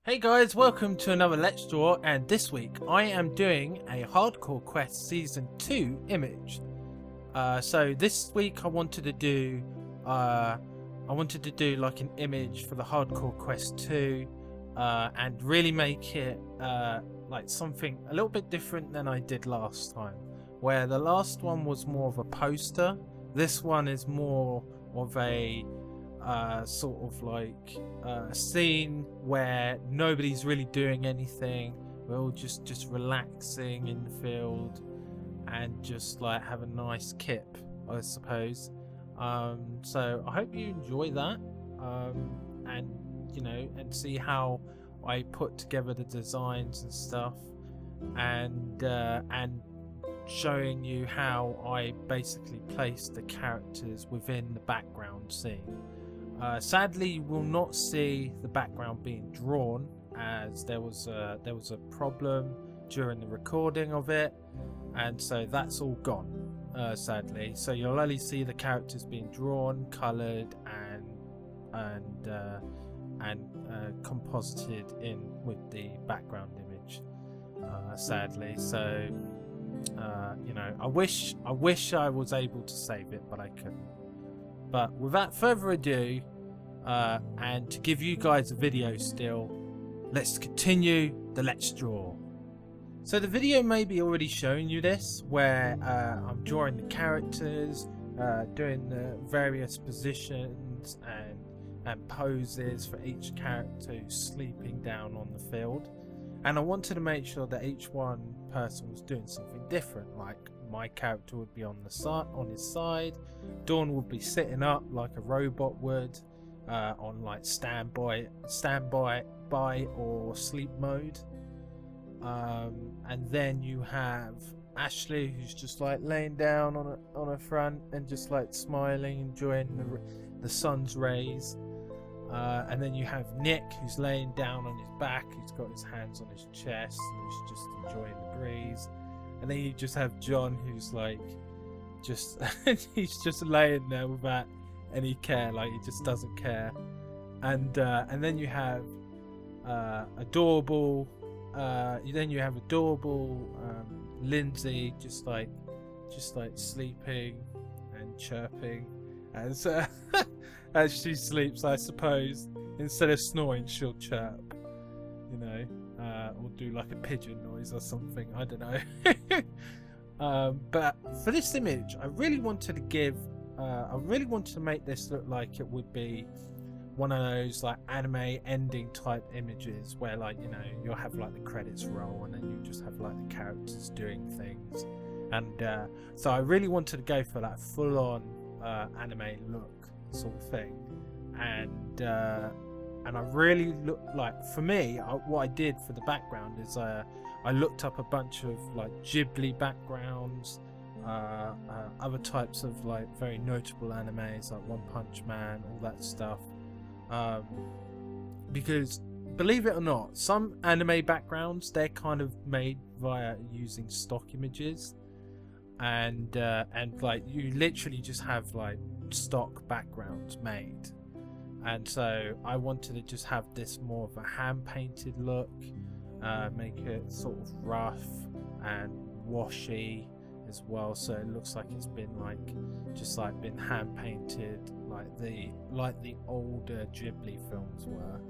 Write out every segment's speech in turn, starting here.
Hey guys, welcome to another Let's Draw, and this week I am doing a Hardcore Quest Season 2 image. So this week I wanted to do like an image for the Hardcore Quest 2 and really make it like something a little bit different than I did last time. Where the last one was more of a poster, this one is more of a sort of like a scene where nobody's really doing anything. We're all just relaxing in the field and just like have a nice kip, I suppose. So I hope you enjoy that, and you know, and see how I put together the designs and stuff, and showing you how I basically place the characters within the background scene. Sadly, you will not see the background being drawn, as there was a problem during the recording of it, and so that's all gone, sadly. So you'll only see the characters being drawn, coloured, and composited in with the background image. Sadly, so you know, I wish I was able to save it, but I couldn't. But without further ado, and to give you guys a video still, let's continue the Let's Draw. So the video may be already showing you this, where I'm drawing the characters, doing the various positions and poses for each character who's sleeping down on the field. And I wanted to make sure that each one person was doing something different. Like my character would be on his side, Dawn would be sitting up like a robot would, on like standby or sleep mode. And then you have Ashley, who's just like laying down on her front and just like smiling, enjoying the sun's rays. And then you have Nick, who's laying down on his back, he's got his hands on his chest and he's just enjoying the breeze. And then you just have John, who's like he's just laying there without any care, like he just doesn't care. And then you have adorable Lindsay, just like sleeping and chirping as as she sleeps, I suppose. Instead of snoring, she'll chirp, you know, or do like a pigeon noise or something, I don't know. But for this image, I really wanted to make this look like it would be one of those like anime ending type images, where, like, you know, you'll have like the credits roll and then you just have like the characters doing things. And so I really wanted to go for that full-on anime look sort of thing. And I really looked like, for me, what I did for the background is I looked up a bunch of like Ghibli backgrounds, other types of like very notable animes like One Punch Man, all that stuff, because believe it or not, some anime backgrounds, they're kind of made via using stock images, and like you literally just have like stock backgrounds made. And so I wanted to just have this more of a hand painted look, make it sort of rough and washy as well, so it looks like it's been been hand painted like the older Ghibli films were.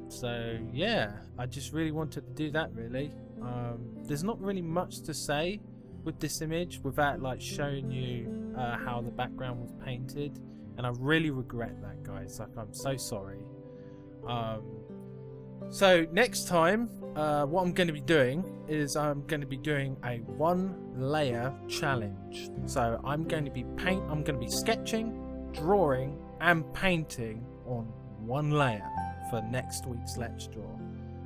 So yeah, I just really wanted to do that, really. There's not really much to say with this image without like showing you how the background was painted, and I really regret that, guys. Like, I'm so sorry. So next time, what I'm going to be doing is I'm going to be doing a 1-layer challenge. So I'm going to be sketching, drawing and painting on 1 layer for next week's Let's Draw,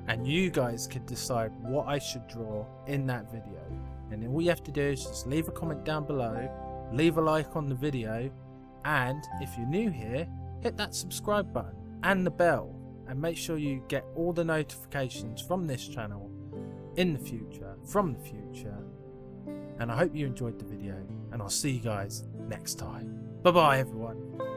and you guys could decide what I should draw in that video. And then all you have to do is just leave a comment down below, leave a like on the video, and if you're new here, hit that subscribe button and the bell, and make sure you get all the notifications from this channel from the future. And I hope you enjoyed the video, and I'll see you guys next time. Bye bye, everyone.